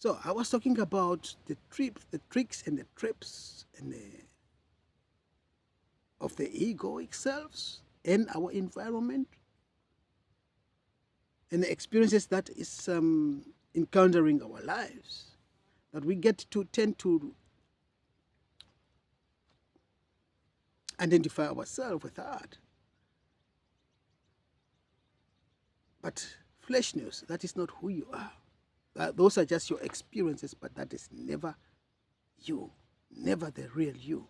So I was talking about the tricks and the traps and of the egoic selves and our environment and the experiences that is encountering our lives, that we get to tend to identify ourselves with that. But fleshness, that is not who you are. Those are just your experiences, but that is never you, never the real you.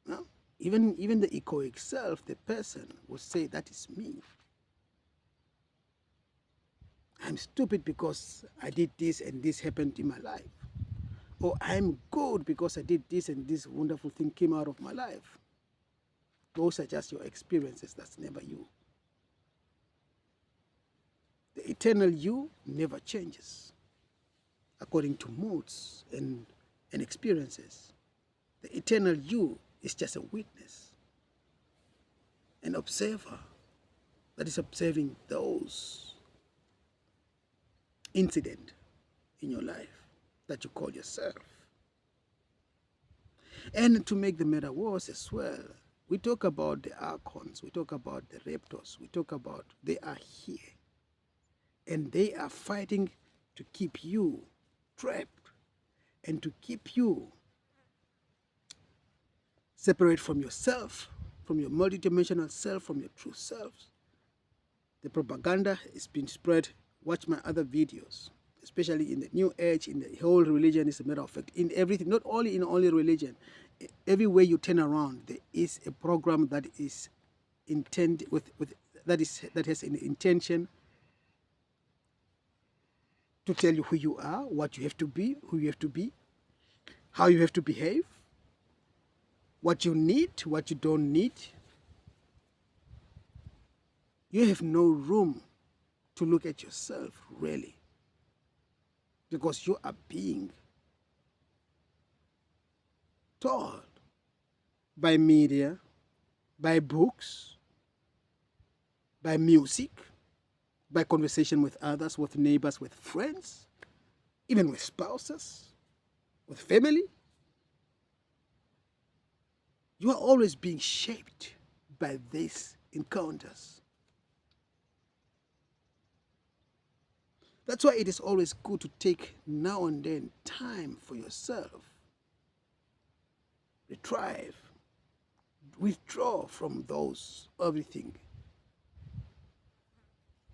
No? Even the egoic self, the person, will say that is me. I'm stupid because I did this and this happened in my life. Or I'm good because I did this and this wonderful thing came out of my life. Those are just your experiences, that's never you. The eternal you never changes according to moods and experiences. The eternal you is just a witness, an observer that is observing those incidents in your life that you call yourself. And to make the matter worse as well, we talk about the archons, we talk about the raptors, we talk about they are here. And they are fighting to keep you trapped and to keep you separate from yourself, from your multidimensional self, from your true self. The propaganda is being spread. Watch my other videos, especially in the new age, in the whole religion, as a matter of fact, in everything, not only in only religion, everywhere you turn around, there is a program that is intended that has an intention to tell you who you are, what you have to be, who you have to be, how you have to behave, what you need, what you don't need. You have no room to look at yourself, really, because you are being told by media, by books, by music, by conversation with others, with neighbors, with friends, even with spouses, with family. You are always being shaped by these encounters. That's why it is always good to take now and then time for yourself. Retrieve, withdraw from those everything.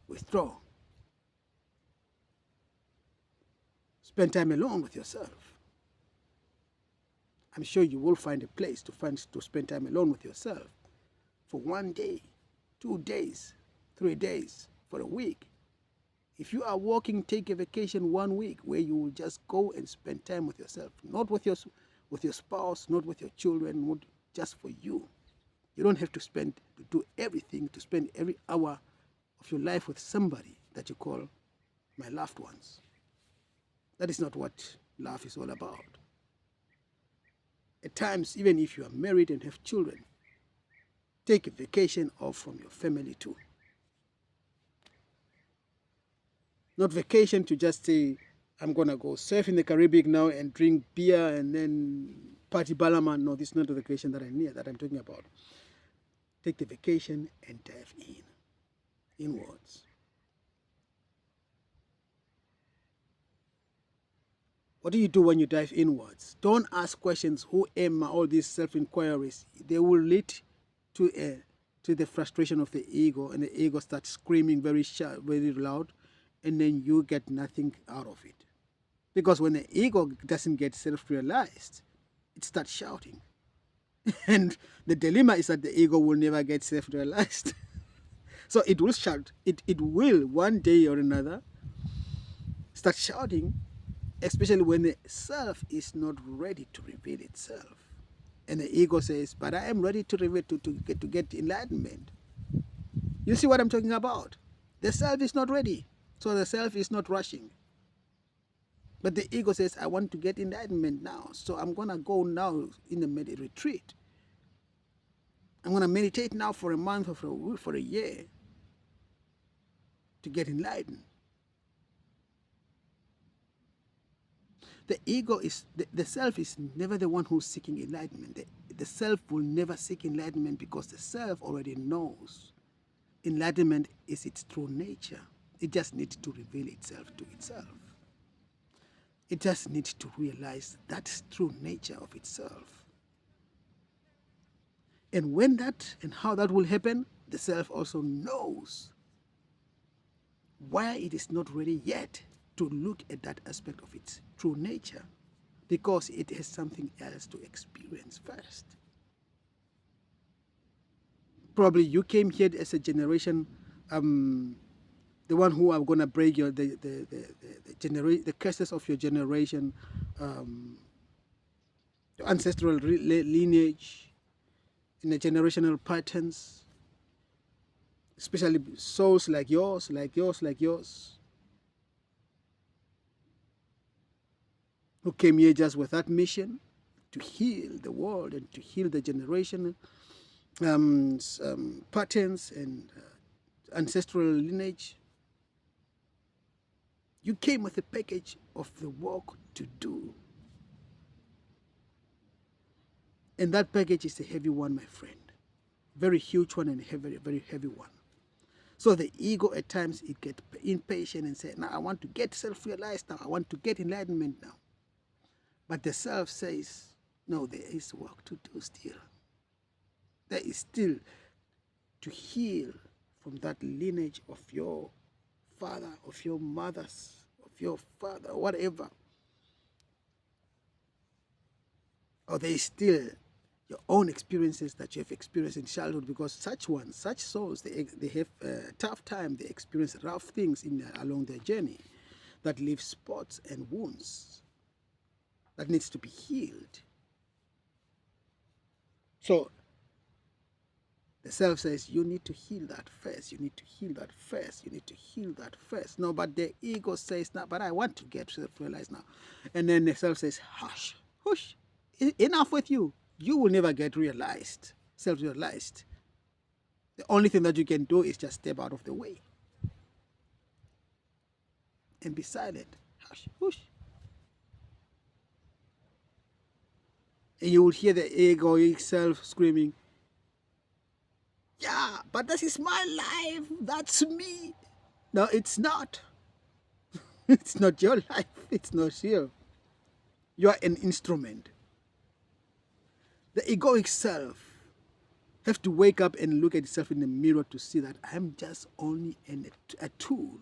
Withdraw. Spend time alone with yourself. I'm sure you will find a place to spend time alone with yourself for 1 day, 2 days, 3 days, for a week. If you are working, take a vacation 1 week where you will just go and spend time with yourself, not with your spouse, not with your children, not just for you. You don't have to do everything, to spend every hour of your life with somebody that you call my loved ones. That is not what love is all about. At times, even if you are married and have children, take a vacation off from your family too. Not vacation to just say, I'm going to go surf in the Caribbean now and drink beer and then party balama. No, this is not the vacation that I'm talking about. Take the vacation and dive inwards. What do you do when you dive inwards? Don't ask questions, who am I, all these self-inquiries. They will lead to the frustration of the ego, and the ego starts screaming very sharp, very loud, and then you get nothing out of it. Because when the ego doesn't get self-realized, it starts shouting. And the dilemma is that the ego will never get self-realized. So it will shout. It will, one day or another, start shouting, especially when the self is not ready to reveal itself. And the ego says, but I am ready to reveal, to get enlightenment. You see what I'm talking about? The self is not ready. So the self is not rushing. But the ego says, I want to get enlightenment now. So I'm going to go now in a retreat. I'm going to meditate now for a month or for a year to get enlightened. The ego is, the self is never the one who's seeking enlightenment. The self will never seek enlightenment because the self already knows enlightenment is its true nature. It just needs to reveal itself to itself. It just needs to realize that true nature of itself. And when that and how that will happen, the self also knows why it is not ready yet to look at that aspect of its true nature, because it has something else to experience first. Probably you came here as a generation, the one who are going to break your the curses of your generation, the ancestral lineage, in the generational patterns, especially souls like yours, who came here just with that mission to heal the world and to heal the generation patterns and ancestral lineage. You came with a package of the work to do. And that package is a heavy one, my friend. Very huge one and a very heavy one. So the ego at times, it gets impatient and says, now I want to get self-realized now. I want to get enlightenment now. But the self says, no, there is work to do still. There is still to heal from that lineage of your father, of your mothers, of your father, whatever. Or there is still your own experiences that you have experienced in childhood, because such souls, they have a tough time. They experience rough things along their journey that leave spots and wounds that needs to be healed. So the self says, you need to heal that first. You need to heal that first. You need to heal that first. No, but the ego says, no, but I want to get self-realized now. And then the self says, hush, hush, enough with you. You will never get realized, self-realized. The only thing that you can do is just step out of the way and be silent. Hush, hush. And you will hear the egoic self screaming, yeah, but this is my life. That's me. No, it's not. It's not your life. It's not you. You are an instrument. The egoic self have to wake up and look at itself in the mirror to see that I'm just only a tool.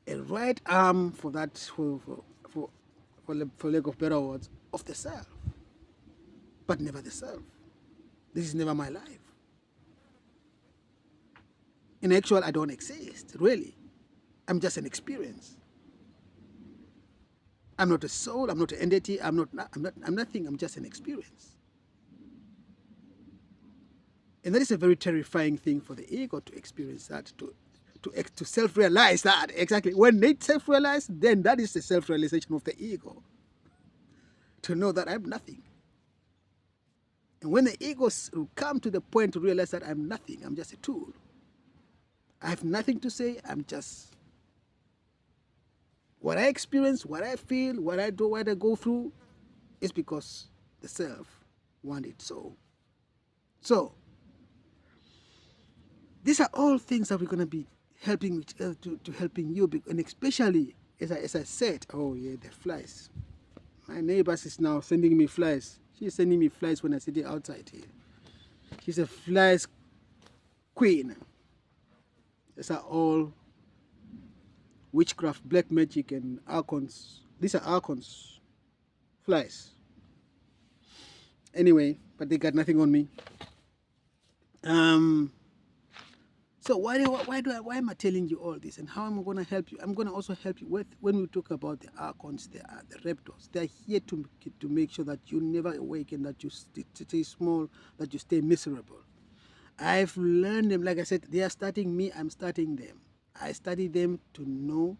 A right arm for that, for lack of better words, of the self. But never the self. This is never my life. In actual, I don't exist, really. I'm just an experience. I'm not a soul, I'm not an entity, I'm nothing, I'm just an experience. And that is a very terrifying thing for the ego to experience that, to self-realize that, exactly. When they self-realize, then that is the self-realization of the ego. To know that I'm nothing. And when the ego come to the point to realize that I'm nothing, I'm just a tool. I have nothing to say, I'm just what I experience, what I feel, what I do, what I go through, is because the self wants it so. So, these are all things that we're going to be helping to helping you, and especially, as I said, oh yeah, the flies. My neighbors is now sending me flies. She's sending me flies when I sit outside here. She's a flies queen. These are all witchcraft, black magic, and archons. These are archons, flies. Anyway, but they got nothing on me. So why am I telling you all this, and how am I going to help you? I'm going to also help you with, when we talk about the archons, the raptors. They are here to make sure that you never awaken, that you stay small, that you stay miserable. I've learned them, like I said, they are starting me, I'm starting them. I study them to know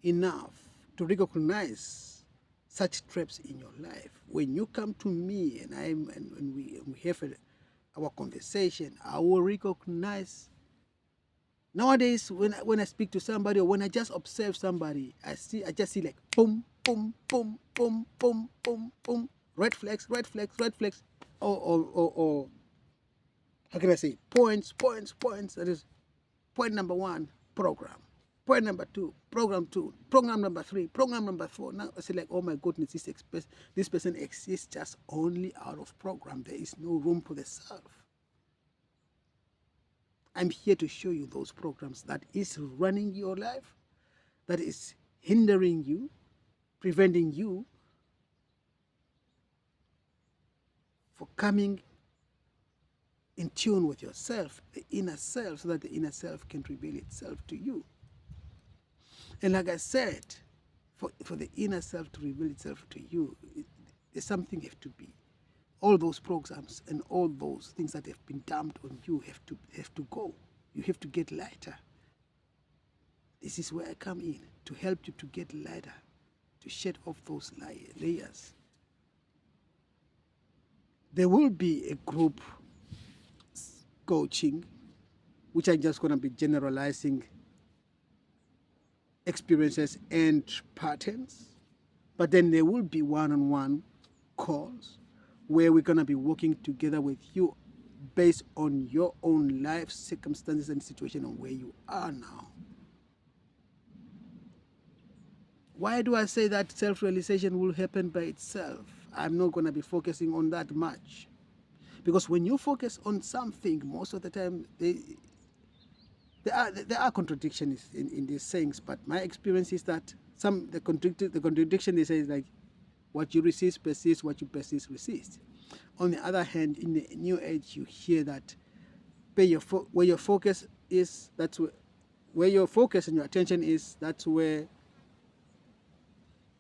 enough to recognize such traps in your life. When you come to me and we have our conversation, I will recognize Nowadays, when I speak to somebody or when I just observe somebody, I just see like boom, boom, boom, boom, boom, boom, boom, red flags, red flags, red flags, or how can I say, points, points, points. That is point number one, program. Point number two, program two. Program number three, program number four. Now I say like, oh my goodness, this person exists just only out of program. There is no room for the self. I'm here to show you those programs that is running your life, that is hindering you, preventing you for coming in tune with yourself, the inner self, so that the inner self can reveal itself to you. And like I said, for the inner self to reveal itself to you, there's something have to be. All those programs and all those things that have been dumped on you have to go. You have to get lighter. This is where I come in, to help you to get lighter, to shed off those layers. There will be a group coaching, which I'm just going to be generalizing experiences and patterns. But then there will be one-on-one calls where we're going to be working together with you based on your own life circumstances and situation and where you are now. Why do I say that self-realization will happen by itself? I'm not going to be focusing on that much. Because when you focus on something, most of the time, there are contradictions in these sayings, but my experience is that the contradiction they say is like, what you resist persists, what you persist resist. On the other hand, in the new age, you hear that where your focus is, where your focus and your attention is, that's where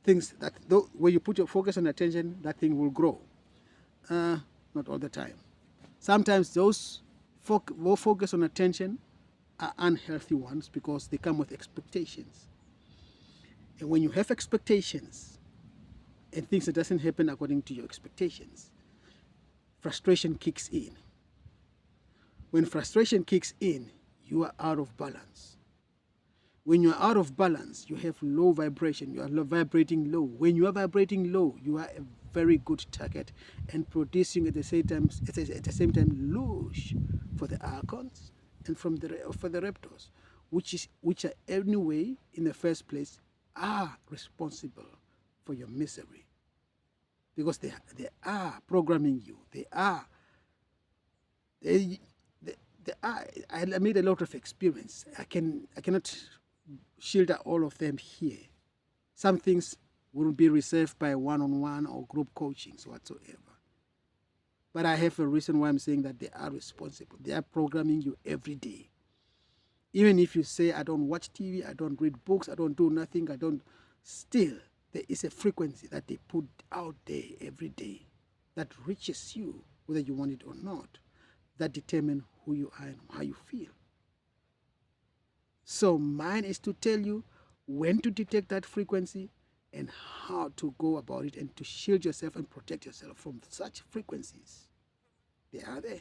where you put your focus and attention, that thing will grow. Not all the time. Sometimes those more focus on attention are unhealthy ones because they come with expectations. And when you have expectations and things that doesn't happen according to your expectations, frustration kicks in. When frustration kicks in, you are out of balance. When you are out of balance, you have low vibration. You are vibrating low. When you are vibrating low, you are a very good target and producing at the same time lush for the archons and for the raptors, which are anyway in the first place are responsible for your misery, because they are programming you. I made a lot of experience. I cannot shelter all of them here. Some things will be reserved by one-on-one or group coachings whatsoever. But I have a reason why I'm saying that they are responsible. They are programming you every day. Even if you say, I don't watch TV, I don't read books, I don't do nothing, still, there is a frequency that they put out there every day that reaches you, whether you want it or not, that determine who you are and how you feel. So mine is to tell you when to detect that frequency and how to go about it and to shield yourself and protect yourself from such frequencies. They are there.